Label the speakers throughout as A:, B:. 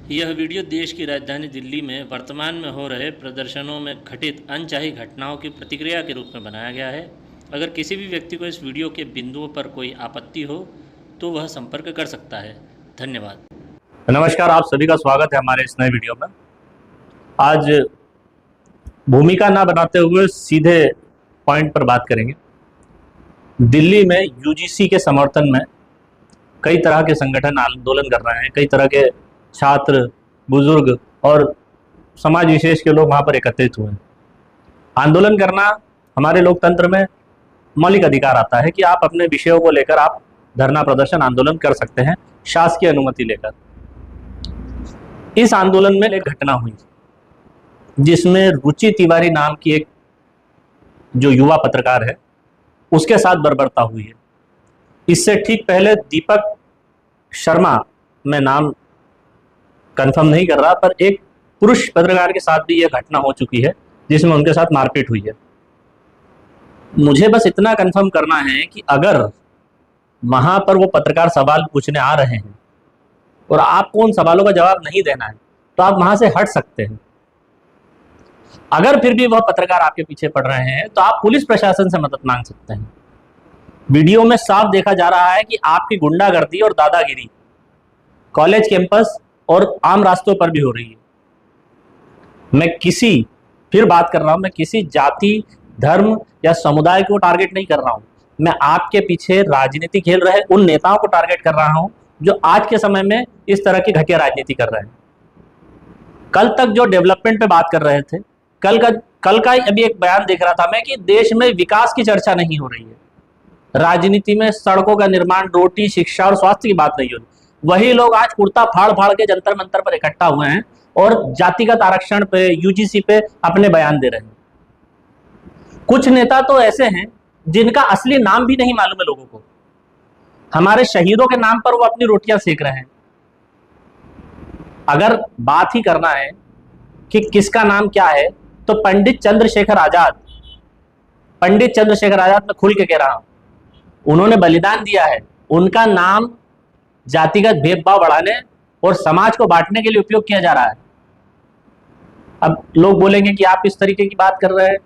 A: यह वीडियो देश की राजधानी दिल्ली में वर्तमान में हो रहे प्रदर्शनों में घटित अनचाही घटनाओं की प्रतिक्रिया के रूप में बनाया गया है। अगर किसी भी व्यक्ति को इस वीडियो के बिंदुओं पर कोई आपत्ति हो तो वह संपर्क कर सकता है। धन्यवाद।
B: नमस्कार, आप सभी का स्वागत है हमारे इस नए वीडियो में। आज भूमिका ना बनाते हुए सीधे पॉइंट पर बात करेंगे। दिल्ली में यूजीसी के समर्थन में कई तरह के संगठन आंदोलन कर रहे हैं। कई तरह के छात्र, बुजुर्ग और समाज विशेष के लोग वहाँ पर एकत्रित हुए हैं। आंदोलन करना हमारे लोकतंत्र में मौलिक अधिकार आता है कि आप अपने विषयों को लेकर आप धरना प्रदर्शन आंदोलन कर सकते हैं, शासकीय अनुमति लेकर। इस आंदोलन में एक घटना हुई जिसमें रुचि तिवारी नाम की एक जो युवा पत्रकार है उसके साथ बर्बरता हुई है। इससे ठीक पहले दीपक शर्मा, मैं नाम कंफर्म नहीं कर रहा, पर एक पुरुष पत्रकार के साथ भी यह घटना हो चुकी है जिसमें उनके साथ मारपीट हुई है। मुझे बस इतना कंफर्म करना है कि अगर वहां पर वो पत्रकार सवाल पूछने आ रहे हैं और आपको उन सवालों का जवाब नहीं देना है तो आप वहां से हट सकते हैं। अगर फिर भी वह पत्रकार आपके पीछे पड़ रहे हैं तो आप पुलिस प्रशासन से मदद मांग सकते हैं। वीडियो में साफ देखा जा रहा है कि आपकी गुंडागर्दी और दादागिरी कॉलेज कैंपस और आम रास्तों पर भी हो रही है। फिर बात कर रहा हूं, मैं किसी जाति, धर्म या समुदाय को टारगेट नहीं कर रहा हूं। मैं आपके पीछे राजनीति खेल रहे उन नेताओं को टारगेट कर रहा हूं जो आज के समय में इस तरह की घटिया राजनीति कर रहे हैं। कल तक जो डेवलपमेंट पे बात कर रहे थे, कल का अभी एक बयान देख रहा था मैं कि देश में विकास की चर्चा नहीं हो रही है, राजनीति में सड़कों का निर्माण, रोटी, शिक्षा और स्वास्थ्य की बात नहीं हो रही। वही लोग आज कुर्ता फाड़ फाड़ के जंतर मंतर पर इकट्ठा हुए हैं और जातिगत आरक्षण पे, यूजीसी पे अपने बयान दे रहे हैं। कुछ नेता तो ऐसे हैं जिनका असली नाम भी नहीं मालूम है लोगों को। हमारे शहीदों के नाम पर वो अपनी रोटियां सेक रहे हैं। अगर बात ही करना है कि किसका नाम क्या है तो पंडित चंद्रशेखर आजाद मैं खुल के कह रहा हूं, उन्होंने बलिदान दिया है। उनका नाम जातिगत भेदभाव बढ़ाने और समाज को बांटने के लिए उपयोग किया जा रहा है। अब लोग बोलेंगे कि आप इस तरीके की बात कर रहे हैं,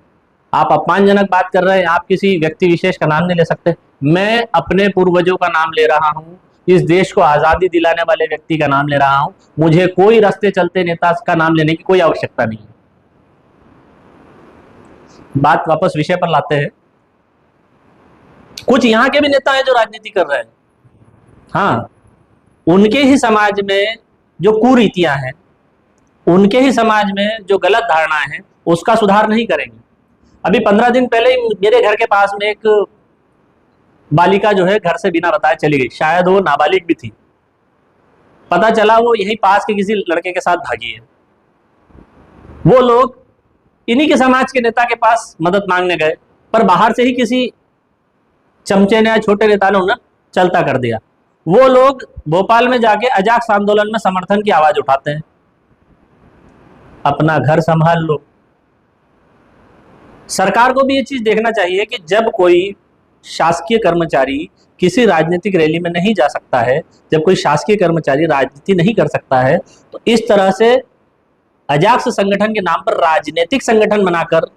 B: आप अपमानजनक बात कर रहे हैं, आप किसी व्यक्ति विशेष का नाम नहीं ले सकते। मैं अपने पूर्वजों का नाम ले रहा हूं, इस देश को आजादी दिलाने वाले व्यक्ति का नाम ले रहा हूं। मुझे कोई रास्ते चलते नेता का नाम लेने की कोई आवश्यकता नहीं है। बात वापस विषय पर लाते हैं। कुछ यहां के भी नेता हैं जो राजनीति कर रहे हैं। हाँ, उनके ही समाज में जो कुरीतियां हैं, उनके ही समाज में जो गलत धारणाएं हैं, उसका सुधार नहीं करेंगे। अभी 15 दिन पहले मेरे घर के पास में एक बालिका जो है घर से बिना बताए चली गई। शायद वो नाबालिग भी थी। पता चला वो यही पास के किसी लड़के के साथ भागी है। वो लोग इन्हीं के समाज के नेता के पास मदद मांगने गए, पर बाहर से ही किसी चमचे ने या छोटे नेता ने उन्हें चलता कर दिया। वो लोग भोपाल में जाके अजाक्स आंदोलन में समर्थन की आवाज उठाते हैं। अपना घर संभाल लो। सरकार को भी ये चीज देखना चाहिए कि जब कोई शासकीय कर्मचारी किसी राजनीतिक रैली में नहीं जा सकता है, जब कोई शासकीय कर्मचारी राजनीति नहीं कर सकता है, तो इस तरह से अजाक्स संगठन के नाम पर राजनीतिक संगठन बनाकर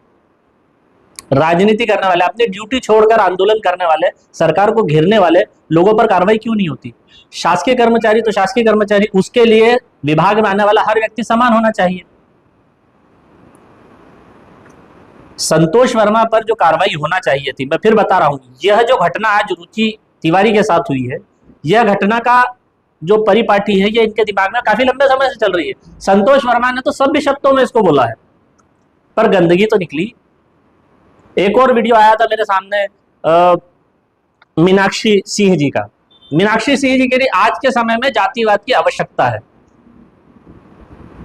B: राजनीति करने वाले, अपनी ड्यूटी छोड़कर आंदोलन करने वाले, सरकार को घेरने वाले लोगों पर कार्रवाई क्यों नहीं होती? शासकीय कर्मचारी तो शासकीय कर्मचारी, उसके लिए विभाग में आने वाला हर व्यक्ति समान होना चाहिए। संतोष वर्मा पर जो कार्रवाई होना चाहिए थी, मैं फिर बता रहा हूं, यह जो घटना आज रुचि तिवारी के साथ हुई है, यह घटना का जो परिपाटी है ये इनके दिमाग में काफी लंबे समय से चल रही है। संतोष वर्मा ने तो सभ्य शब्दों में इसको बोला है, पर गंदगी तो निकली। एक और वीडियो आया था मेरे सामने मीनाक्षी सिंह जी का। मीनाक्षी सिंह जी के लिए आज के समय में जातिवाद की आवश्यकता है।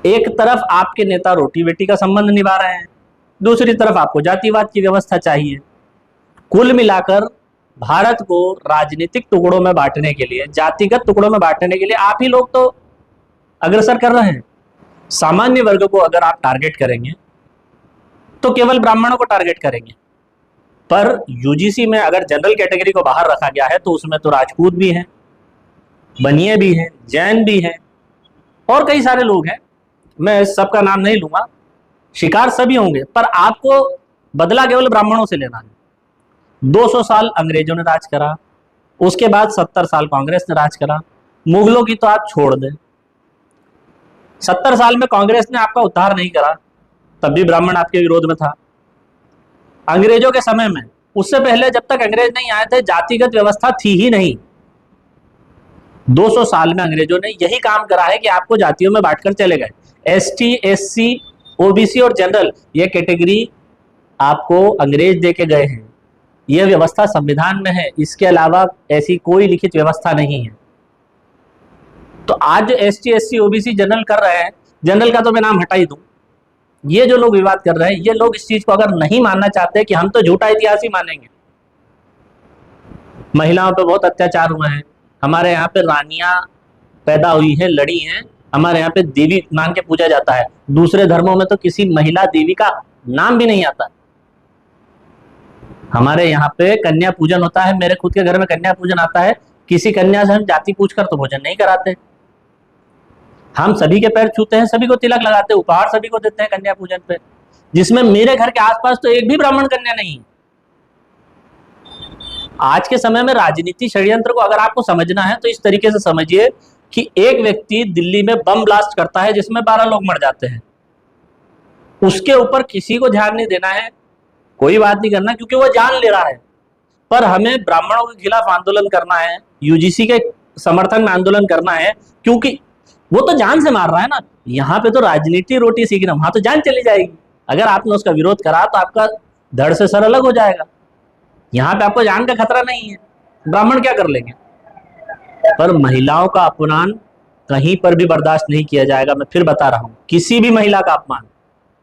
B: एक तरफ आपके नेता रोटी बेटी का संबंध निभा रहे हैं, दूसरी तरफ आपको जातिवाद की व्यवस्था चाहिए। कुल मिलाकर भारत को राजनीतिक टुकड़ों में बांटने के लिए, जातिगत टुकड़ों में बांटने के लिए आप ही लोग तो अग्रसर कर रहे हैं। सामान्य वर्ग को अगर आप टारगेट करेंगे तो केवल ब्राह्मणों को टारगेट करेंगे, पर यूजीसी में अगर जनरल कैटेगरी को बाहर रखा गया है तो उसमें तो राजपूत भी हैं, बनिए भी हैं, जैन भी हैं, और कई सारे लोग हैं, मैं सबका नाम नहीं लूंगा, शिकार सभी होंगे, पर आपको बदला केवल ब्राह्मणों से लेना है। 200 साल अंग्रेजों ने राज करा, उसके बाद 70 साल कांग्रेस ने राज करा, मुगलों की तो आप छोड़ दें, 70 साल में कांग्रेस ने आपका उद्धार नहीं करा, तब भी ब्राह्मण आपके विरोध में था। अंग्रेजों के समय में, उससे पहले जब तक अंग्रेज नहीं आए थे, जातिगत व्यवस्था थी ही नहीं। 200 साल में अंग्रेजों ने यही काम करा है कि आपको जातियों में बांटकर चले गए। एसटी, एससी, ओबीसी और जनरल, ये कैटेगरी आपको अंग्रेज दे के गए हैं। यह व्यवस्था संविधान में है, इसके अलावा ऐसी कोई लिखित व्यवस्था नहीं है। तो आज जो एसटी, एससी, ओबीसी, जनरल कर रहे हैं, जनरल का तो मैं नाम हटा ही दूं, ये जो लोग विवाद कर रहे हैं, ये लोग इस चीज को अगर नहीं मानना चाहते कि हम तो झूठा इतिहास ही मानेंगे, महिलाओं पे बहुत अत्याचार हुए हैं, हमारे यहाँ पे रानियां पैदा हुई हैं, लड़ी हैं, हमारे यहाँ पे देवी मान के पूजा जाता है, दूसरे धर्मों में तो किसी महिला देवी का नाम भी नहीं आता। हमारे यहाँ पे कन्या पूजन होता है, मेरे खुद के घर में कन्या पूजन आता है, किसी कन्या से हम जाति पूछकर तो भोजन नहीं कराते, हम सभी के पैर छूते हैं, सभी को तिलक लगाते हैं, उपहार सभी को देते हैं कन्या पूजन पे, जिसमें मेरे घर के आसपास तो एक भी ब्राह्मण कन्या नहीं है। आज के समय में राजनीति षड्यंत्र को अगर आपको समझना है तो इस तरीके से समझिए कि एक व्यक्ति दिल्ली में बम ब्लास्ट करता है जिसमें 12 लोग मर जाते हैं, उसके ऊपर किसी को ध्यान नहीं देना है, कोई बात नहीं करना, क्योंकि वो जान ले रहा है। पर हमें ब्राह्मणों के खिलाफ आंदोलन करना है, यूजीसी के समर्थन में आंदोलन करना है, क्योंकि वो तो जान से मार रहा है ना। यहाँ पे तो राजनीति रोटी सीखना, वहां तो जान चली जाएगी। अगर आपने उसका विरोध करा तो आपका धड़ से सर अलग हो जाएगा। यहाँ पे आपको जान का खतरा नहीं है, ब्राह्मण क्या कर लेंगे। पर महिलाओं का अपमान कहीं पर भी बर्दाश्त नहीं किया जाएगा। मैं फिर बता रहा हूं, किसी भी महिला का अपमान।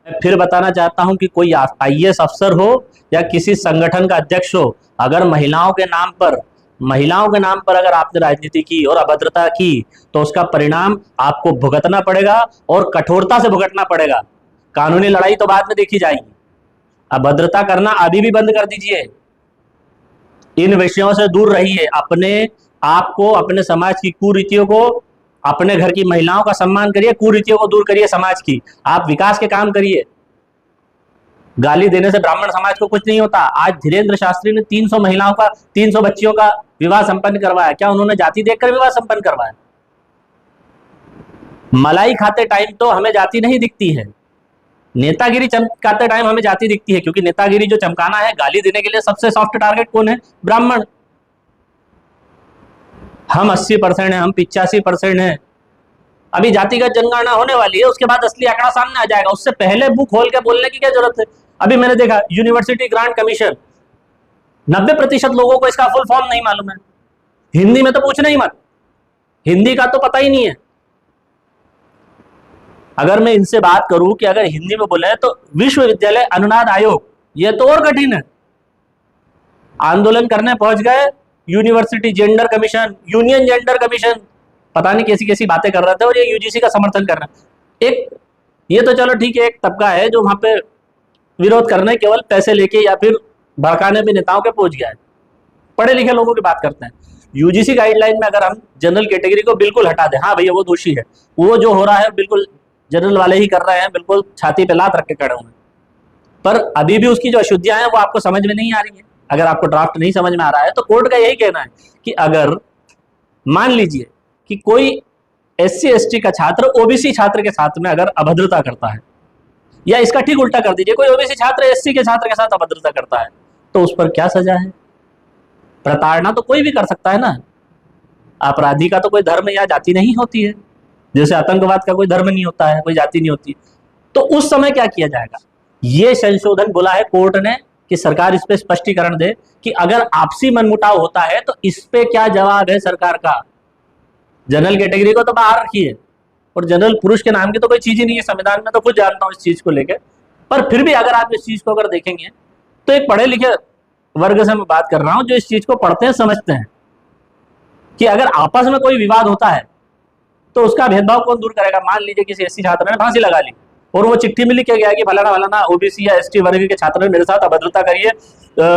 B: मैं फिर बताना चाहता हूं कि कोई आईएएस अफसर हो या किसी संगठन का अध्यक्ष हो, अगर महिलाओं के नाम पर अगर आपने राजनीति की और अभद्रता की तो उसका परिणाम आपको भुगतना पड़ेगा और कठोरता से भुगतना पड़ेगा। कानूनी लड़ाई तो बाद में देखी जाएगी, अभद्रता करना अभी भी बंद कर दीजिए। इन विषयों से दूर रहिए, अपने आप को, अपने समाज की कुरीतियों को, अपने घर की महिलाओं का सम्मान करिए, कुरीतियों को दूर करिए समाज की। आप विकास के काम करिए। गाली देने से ब्राह्मण समाज को कुछ नहीं होता। आज धीरेन्द्र शास्त्री ने 300 महिलाओं का, 300 बच्चियों का विवाह संपन्न करवाया। क्या उन्होंने जाति देखकर विवाह संपन्न करवाया? मलाई खाते टाइम तो हमें जाति नहीं दिखती है, नेतागिरी चमकाते टाइम हमें जाति दिखती है, क्योंकि नेतागिरी जो चमकाना है, गाली देने के लिए सबसे सॉफ्ट टारगेट कौन है? ब्राह्मण। हम 80% हैं, हम 85% हैं। अभी जातिगत जनगणना होने वाली है, उसके बाद असली आंकड़ा सामने आ जाएगा। उससे पहले मुंह खोल के बोलने की क्या जरूरत है? अभी मैंने देखा यूनिवर्सिटी ग्रांट कमीशन, 90% लोगों को इसका फुल फॉर्म नहीं मालूम है। हिंदी में तो पूछना ही मत, हिंदी का तो पता ही नहीं है। अगर मैं इनसे बात करूं कि अगर हिंदी में बोले तो विश्वविद्यालय अनुदान आयोग, ये तो और कठिन है। आंदोलन करने पहुंच गए university gender commission, union gender commission, पता नहीं कैसी कैसी बातें कर रहे थे, और ये यूजीसी का समर्थन कर रहे हैं। एक ये तो चलो ठीक है, एक तबका है जो वहां पे विरोध करने केवल पैसे लेके या फिर भड़काने भी नेताओं के पहुंच गया है। पढ़े लिखे लोगों की बात करते हैं। यूजीसी गाइडलाइन में अगर हम जनरल कैटेगरी को बिल्कुल हटा दें, हाँ भैया वो दोषी है, वो जो हो रहा है बिल्कुल जनरल वाले ही कर रहे हैं, बिल्कुल छाती पे लात रख के खड़े हुए हैं, पर अभी भी उसकी जो अशुद्धियां हैं वो आपको समझ में नहीं आ रही है। अगर आपको ड्राफ्ट नहीं समझ में आ रहा है तो कोर्ट का यही कहना है कि अगर मान लीजिए कि कोई एससी एसटी का छात्र ओबीसी छात्र के साथ में अगर अभद्रता करता है, या इसका ठीक उल्टा कर दीजिए, कोई ओबीसी छात्र एससी के छात्र के साथ अभद्रता करता है, तो उस पर क्या सजा है? प्रताड़ना तो कोई भी कर सकता है ना, अपराधी का तो कोई धर्म या जाति नहीं होती है, जैसे आतंकवाद का कोई धर्म नहीं होता है, कोई जाति नहीं होती। तो उस समय क्या किया जाएगा? ये संशोधन बोला है कोर्ट ने कि सरकार इस पे स्पष्टीकरण दे कि अगर आपसी मनमुटाव होता है तो इस पे क्या जवाब है सरकार का। जनरल कैटेगरी को तो बाहर रखिए, और जनरल पुरुष के नाम की तो कोई चीज ही नहीं है संविधान में, तो खुद जानता हूं इस चीज को लेकर। पर फिर भी अगर आप इस चीज को अगर देखेंगे तो एक पढ़े लिखे वर्ग से मैं बात कर रहा हूं जो इस चीज को पढ़ते हैं, समझते हैं कि अगर आपस में कोई विवाद होता है तो उसका भेदभाव कौन दूर करेगा। मान लीजिए किसी एससी छात्र ने फांसी लगा ली और वो चिट्ठी में लिख के गया कि फलाना फलाना ओबीसी या एसटी वर्ग के छात्र ने मेरे साथ अभद्रता करी है,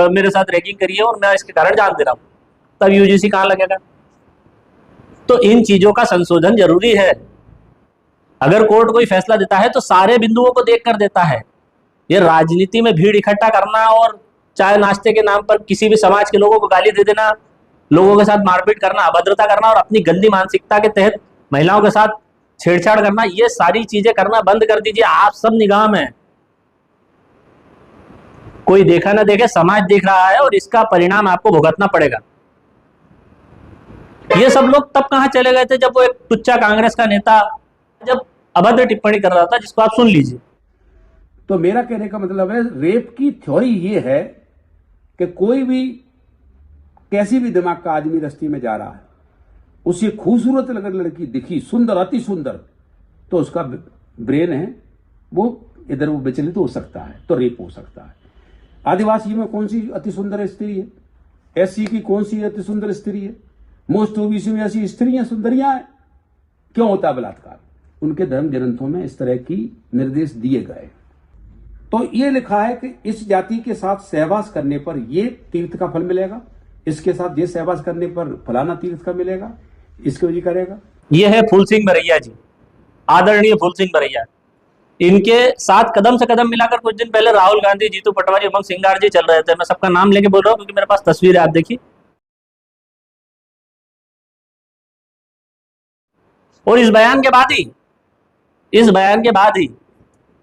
B: मेरे साथ रैगिंग करी है और मैं इसके कारण जान दे रहा हूं, तब यूजीसी कहां लगेगा? तो इन चीजों का संशोधन जरूरी है। अगर कोर्ट कोई फैसला देता है तो सारे बिंदुओं को देख कर देता है। ये राजनीति में भीड़ इकट्ठा करना और चाय नाश्ते के नाम पर किसी भी समाज के लोगों को गाली दे देना, लोगों के साथ मारपीट करना, अभद्रता करना और अपनी गंदी मानसिकता के तहत महिलाओं के साथ छेड़छाड़ करना, ये सारी चीजें करना बंद कर दीजिए। आप सब निगाह में, कोई देखा ना देखे, समाज देख रहा है और इसका परिणाम आपको भुगतना पड़ेगा। ये सब लोग तब कहां चले गए थे जब वो एक टुच्चा कांग्रेस का नेता जब अभद्र टिप्पणी कर रहा था, जिसको आप सुन लीजिए।
C: तो मेरा कहने का मतलब है, रेप की थ्योरी ये है कि कोई भी कैसी भी दिमाग का आदमी रस्ते में जा रहा है, उसे खूबसूरत अगर लड़की दिखी, सुंदर, अति सुंदर, तो उसका ब्रेन है वो इधर वो विचलित हो सकता है, तो रेप हो सकता है। आदिवासी में कौन सी अति सुंदर स्त्री है? एससी की कौन सी अति सुंदर स्त्री है? मोस्ट ओबीसी में ऐसी स्त्रियां सुंदरियां हैं। क्यों होता है बलात्कार? उनके धर्म ग्रंथों में इस तरह की निर्देश दिए गए। तो ये लिखा है कि इस जाति के साथ सहवास करने पर ये तीर्थ का फल मिलेगा, इसके साथ ये सहवास करने पर फलाना तीर्थ का मिलेगा, इसको ये करेगा।
B: ये है फूल सिंह बरैया जी, आदरणीय फूल सिंह बरैया। इनके साथ कदम से कदम मिलाकर कुछ दिन पहले राहुल गांधी, जीतू पटवारी, उमंग सिंगार जी चल रहे थे। मैं सबका नाम लेके बोल रहा हूँ क्योंकि मेरे पास तस्वीर है, आप देखिए। और इस बयान के बाद ही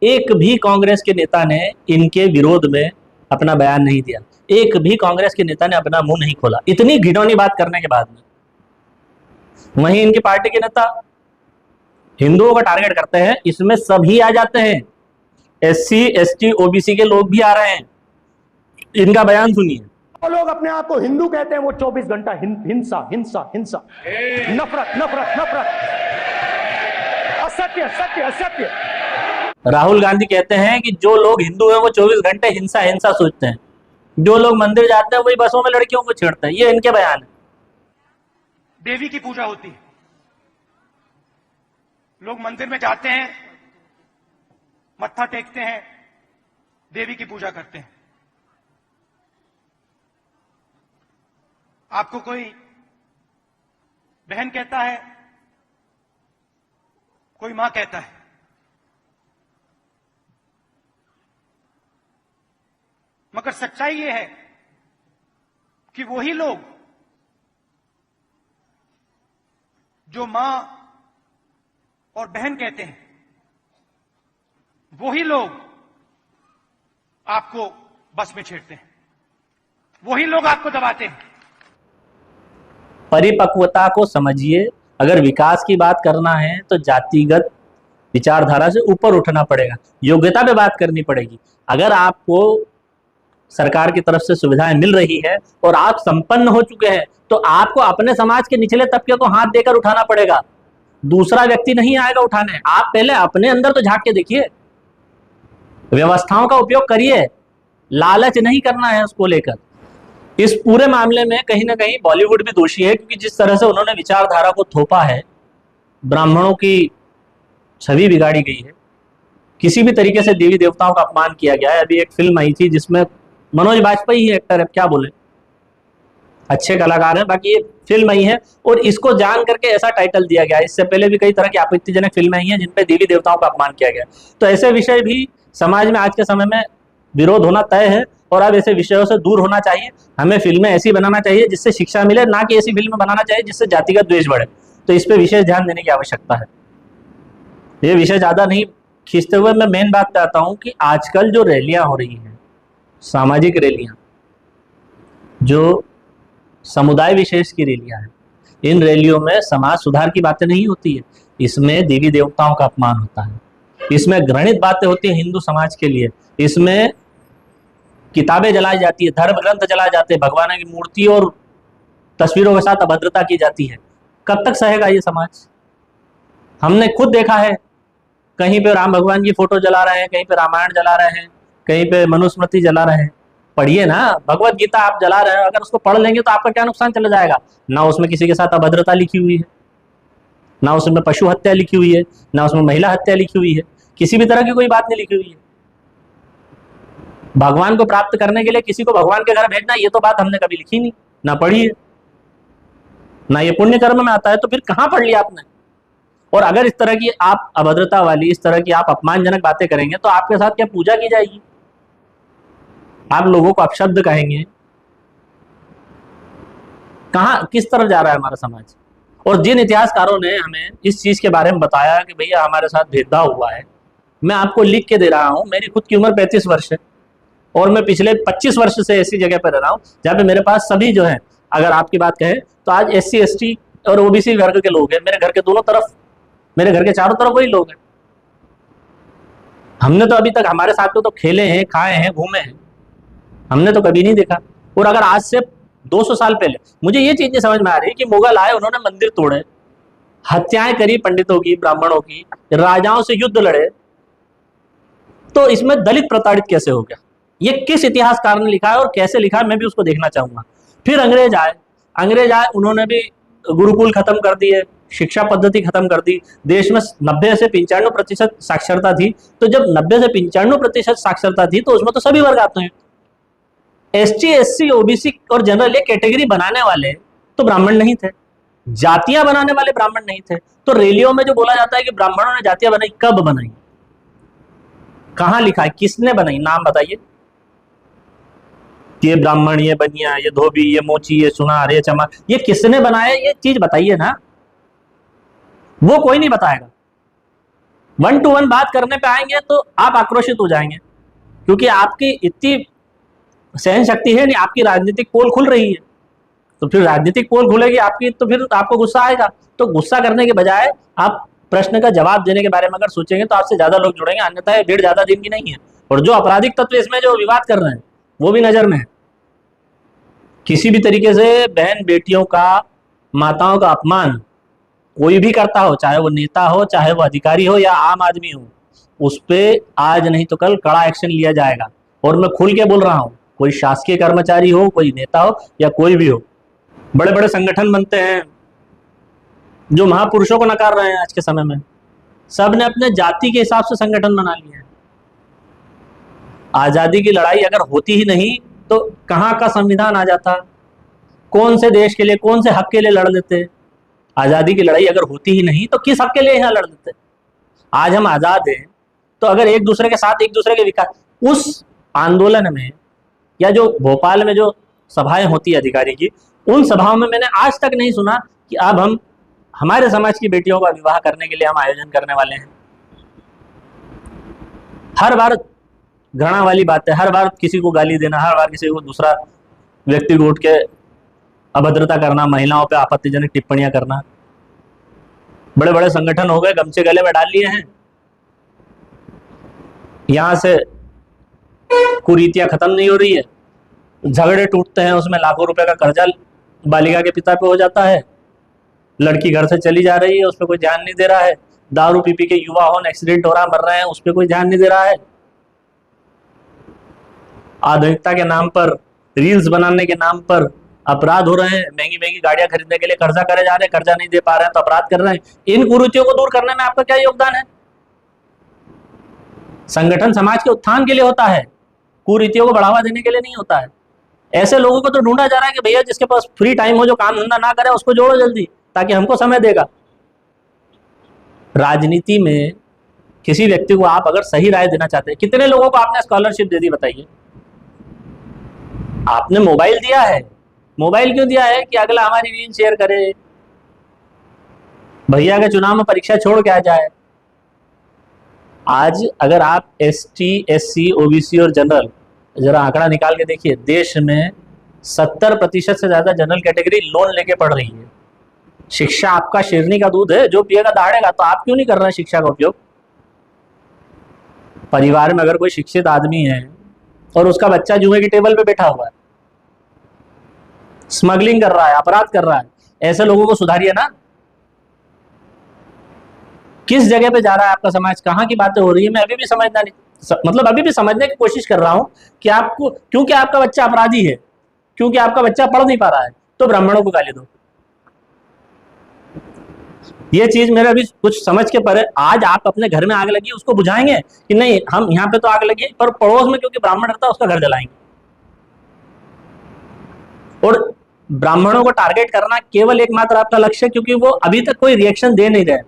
B: एक भी कांग्रेस के नेता ने इनके विरोध में अपना बयान नहीं दिया। एक भी कांग्रेस के नेता ने अपना मुंह नहीं खोला, इतनी घिनौनी बात करने के बाद में। वहीं इनकी पार्टी के नेता हिंदुओं का टारगेट करते हैं, इसमें सभी आ जाते हैं, एससी, एसटी, ओबीसी के लोग भी आ रहे हैं। इनका बयान सुनिए।
D: वो लोग अपने आप को हिंदू कहते हैं, वो 24 घंटा हिंसा हिंसा हिंसा, नफरत नफरत नफरत, असत्य सत्य असत्य।
B: राहुल गांधी कहते हैं कि जो लोग हिंदू हैं वो 24 घंटे हिंसा हिंसा सोचते हैं, जो लोग मंदिर जाते हैं वही बसों में लड़कियों को छेड़ते हैं। ये इनके बयान है।
E: देवी की पूजा होती है, लोग मंदिर में जाते हैं, मत्था टेकते हैं, देवी की पूजा करते हैं। आपको कोई बहन कहता है, कोई मां कहता है, मगर सच्चाई यह है कि वही लोग जो मां और बहन कहते हैं, वही लोग आपको बस में छेड़ते हैं, वही लोग आपको दबाते हैं।
B: परिपक्वता को समझिए। अगर विकास की बात करना है तो जातिगत विचारधारा से ऊपर उठना पड़ेगा, योग्यता पे बात करनी पड़ेगी। अगर आपको सरकार की तरफ से सुविधाएं मिल रही है और आप संपन्न हो चुके हैं तो आपको अपने समाज के निचले तबके को हाथ देकर उठाना पड़ेगा, दूसरा व्यक्ति नहीं आएगा उठाने। आप पहले अपने अंदर तो झांक के देखिए, व्यवस्थाओं का उपयोग करिए, लालच नहीं करना है उसको लेकर। इस पूरे मामले में कहीं ना कहीं बॉलीवुड भी दोषी है, क्योंकि जिस तरह से उन्होंने विचारधारा को थोपा है, ब्राह्मणों की छवि बिगाड़ी गई है, किसी भी तरीके से देवी देवताओं का अपमान किया गया है। अभी एक फिल्म आई थी जिसमें मनोज बाजपेयी ही एक्टर है, क्या बोले, अच्छे कलाकार हैं, बाकी ये फिल्म आई है और इसको जान करके ऐसा टाइटल दिया गया है। इससे पहले भी कई तरह की आपत्तिजनक फिल्में आई हैं जिनपे देवी देवताओं का अपमान किया गया। तो ऐसे विषय भी समाज में आज के समय में विरोध होना तय है और अब ऐसे विषयों से दूर होना चाहिए। हमें फिल्में ऐसी बनाना चाहिए जिससे शिक्षा मिले, ना कि ऐसी फिल्में बनाना चाहिए जिससे जातिगत द्वेष बढ़े। तो इस पे विशेष ध्यान देने की आवश्यकता है। ये विषय ज्यादा नहीं खींचते हुए मैं मेन बात पे आता हूँ कि आजकल जो रैलियां हो रही हैं, सामाजिक रैलियां, जो समुदाय विशेष की रैलियां हैं, इन रैलियों में समाज सुधार की बातें नहीं होती है, इसमें देवी देवताओं का अपमान होता है, इसमें घृणित बातें होती है हिंदू समाज के लिए, इसमें किताबें जलाई जाती है, धर्म ग्रंथ जलाए जाते हैं, भगवान की मूर्ति और तस्वीरों के साथ अभद्रता की जाती है। कब तक सहेगा ये समाज? हमने खुद देखा है, कहीं पे राम भगवान की फोटो जला रहे हैं, कहीं पे रामायण जला रहे हैं, कहीं पे मनुस्मृति जला रहे हैं। पढ़िए ना, भगवत गीता आप जला रहे हैं, अगर उसको पढ़ लेंगे तो आपका क्या नुकसान चला जाएगा? ना उसमें किसी के साथ अभद्रता लिखी हुई है, ना उसमें पशु हत्या लिखी हुई है, ना उसमें महिला हत्या लिखी हुई है, किसी भी तरह की कोई बात नहीं लिखी हुई है। भगवान को प्राप्त करने के लिए किसी को भगवान के घर भेजना, ये तो बात हमने कभी लिखी नहीं, ना पढ़ी है, ना ये पुण्य कर्म में आता है। तो फिर कहां पढ़ लिया आपने? और अगर इस तरह की आप अभद्रता वाली, इस तरह की आप अपमानजनक बातें करेंगे तो आपके साथ क्या पूजा की जाएगी? आप लोगों को अपशब्द कहेंगे। कहां किस तरफ जा रहा है हमारा समाज? और जिन इतिहासकारों ने हमें इस चीज के बारे में बताया कि भैया हमारे साथ भेदभाव हुआ है, मैं आपको लिख के दे रहा हूं। मेरी खुद की उम्र 35 वर्ष है और मैं पिछले 25 वर्ष से ऐसी जगह पर रह रहा हूं जहां पे मेरे पास सभी जो है, अगर आपकी बात कहें तो आज SC ST और OBC वर्ग के लोग हैं। मेरे घर के दोनों तरफ, मेरे घर के चारों तरफ वही लोग हैं। हमने तो अभी तक हमारे साथ तो खेले हैं, खाए हैं, घूमे हैं, हमने तो कभी नहीं देखा। और अगर आज से 200 साल पहले, मुझे ये चीज नहीं समझ में आ रही कि मुगल आए, उन्होंने मंदिर तोड़े, हत्याएं करी पंडितों की, ब्राह्मणों की, राजाओं से युद्ध लड़े, तो इसमें दलित प्रताड़ित कैसे हो गया? ये किस इतिहासकार ने लिखा है और कैसे लिखा है, मैं भी उसको देखना चाहूंगा। फिर अंग्रेज आए, उन्होंने भी गुरुकुल खत्म कर दिए, शिक्षा पद्धति खत्म कर दी। देश में 90 से 95% साक्षरता थी। तो जब 90 से 95% साक्षरता थी तो उसमें तो सभी वर्ग आते हैं। ST SC OBC और जनरल ये कैटेगरी बनाने वाले तो ब्राह्मण नहीं थे, जातियां बनाने वाले ब्राह्मण नहीं थे। तो रैलियों में जो बोला जाता है कि ब्राह्मणों ने जातियां बनाई, कब बनाई, कहां लिखा है, किसने बनाई? नाम बताइए। ये ब्राह्मण, ये बनिया, ये धोबी, ये मोची, ये सुनार, ये चमार, ये किसने बनाया? ये चीज बताइए ना। वो कोई नहीं बताएगा। 1 to 1 बात करने पे आएंगे तो आप आक्रोशित हो जाएंगे, क्योंकि आपकी इतनी सहन शक्ति है नहीं, आपकी राजनीतिक पोल खुल रही है। तो फिर राजनीतिक पोल खुलेगी आपकी, तो फिर आपको गुस्सा आएगा। तो गुस्सा करने के बजाय आप प्रश्न का जवाब देने के बारे में अगर सोचेंगे तो आपसे ज्यादा लोग जुड़ेंगे, अन्यथा ये भीड़ ज्यादा दिन की नहीं है। और जो आपराधिक तत्व इसमें जो विवाद कर रहे हैं वो भी नजर में है। किसी भी तरीके से बहन बेटियों का, माताओं का अपमान कोई भी करता हो, चाहे वो नेता हो, चाहे वो अधिकारी हो या आम आदमी हो, उस पर आज नहीं तो कल कड़ा एक्शन लिया जाएगा। और मैं खुल के बोल रहा हूं, कोई शासकीय कर्मचारी हो, कोई नेता हो या कोई भी हो। बड़े बड़े संगठन बनते हैं जो महापुरुषों को नकार रहे हैं आज के समय में। सब ने अपने जाति के हिसाब से संगठन बना लिए हैं। आजादी की लड़ाई अगर होती ही नहीं तो कहां का संविधान आ जाता? कौन से देश के लिए, कौन से हक के लिए लड़ लेते? आजादी की लड़ाई अगर होती ही नहीं तो किस हक के लिए यहाँ लड़ लेते? आज हम आजाद हैं तो अगर एक दूसरे के साथ, एक दूसरे के विकास, उस आंदोलन में या जो भोपाल में जो सभाएं होती है अधिकारी की, उन सभाओं में मैंने आज तक नहीं सुना कि अब हम हमारे समाज की बेटियों का विवाह करने के लिए हम आयोजन करने वाले हैं। हर बार घृणा वाली बात है, हर बार किसी को गाली देना, हर बार किसी को दूसरा व्यक्ति को उठ के अभद्रता करना, महिलाओं पे आपत्तिजनक टिप्पणियां करना। बड़े बड़े संगठन हो गए, गमछे गले में डाल लिए हैं, यहां से कुरीतियां खत्म नहीं हो रही है, झगड़े टूटते हैं, उसमें लाखों रुपए का कर्जा बालिका के पिता पे हो जाता है, लड़की घर से चली जा रही है, उस पर कोई ध्यान नहीं दे रहा है, दारू पी पी के युवा होन एक्सीडेंट हो रहा, मर रहे हैं, उस पर कोई ध्यान नहीं दे रहा है। आधुनिकता के नाम पर, रील्स बनाने के नाम पर अपराध हो रहे हैं, महंगी महंगी गाड़ियां खरीदने के लिए कर्जा करे जा रहे हैं, कर्जा नहीं दे पा रहे हैं तो अपराध कर रहे हैं। इन कुरीतियों को दूर करने में आपका क्या योगदान है? संगठन समाज के उत्थान के लिए होता है, कुरीतियों को बढ़ावा देने के लिए नहीं होता है। ऐसे लोगों को तो ढूंढा जा रहा है कि भैया जिसके पास फ्री टाइम हो, जो काम धंधा ना करे, उसको जोड़ो जल्दी ताकि हमको समय देगा। राजनीति में किसी व्यक्ति को आप अगर सही राय देना चाहते हैं, कितने लोगों को आपने स्कॉलरशिप दे दी बताइए? आपने मोबाइल दिया है, मोबाइल क्यों दिया है? कि अगला हमारी रील शेयर करे, भैया के चुनाव में परीक्षा छोड़ के आ जाए। आज अगर आप ST SC OBC और जनरल जरा आंकड़ा निकाल के देखिए, देश में 70% से ज्यादा जनरल कैटेगरी लोन लेके पढ़ रही है। शिक्षा आपका शेरनी का दूध है, जो पिएगा दहाड़ेगा। तो आप क्यों नहीं कर रहे हैं शिक्षा का उपयोग? परिवार में अगर कोई शिक्षित आदमी है और उसका बच्चा जुए की टेबल पे बैठा हुआ है, स्मगलिंग कर रहा है, अपराध कर रहा है, ऐसे लोगों को सुधारिए ना। किस जगह पे जा रहा है आपका समाज, कहाँ की बातें हो रही है? मैं अभी भी समझना नहीं, मतलब अभी भी समझने की कोशिश कर रहा हूं कि आपको, क्योंकि आपका बच्चा अपराधी है, क्योंकि आपका बच्चा पढ़ नहीं पा रहा है, तो ब्राह्मणों को गाली दो। ये चीज मेरा अभी कुछ समझ के परे। आज आप अपने घर में आग लगी उसको बुझाएंगे कि नहीं, हम यहाँ पे तो आग लगी पर पड़ोस में क्योंकि ब्राह्मण रहता है उसका घर जलाएंगे। और ब्राह्मणों को टारगेट करना केवल एकमात्र आपका लक्ष्य है, क्योंकि वो अभी तक कोई रिएक्शन दे नहीं रहे।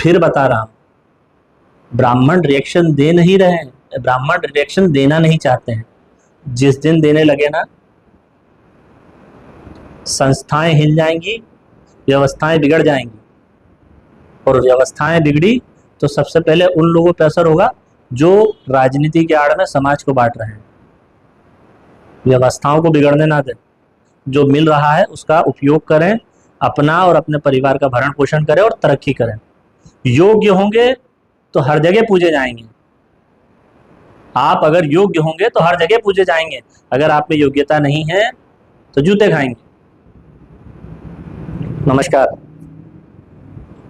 B: फिर बता रहा हूं, ब्राह्मण रिएक्शन दे नहीं रहे हैं, ब्राह्मण रिएक्शन देना नहीं चाहते हैं। जिस दिन देने लगे ना, संस्थाएं हिल जाएंगी, व्यवस्थाएं बिगड़ जाएंगी, और व्यवस्थाएं बिगड़ी तो सबसे पहले उन लोगों पर असर होगा जो राजनीति के आड़ में समाज को बांट रहे हैं। व्यवस्थाओं को बिगड़ने ना दें, जो मिल रहा है उसका उपयोग करें, अपना और अपने परिवार का भरण पोषण करें और तरक्की करें। योग्य होंगे तो हर जगह पूजे जाएंगे। आप अगर योग्य होंगे तो हर जगह पूजे जाएंगे, अगर आप में योग्यता नहीं है तो जूते खाएंगे। नमस्कार।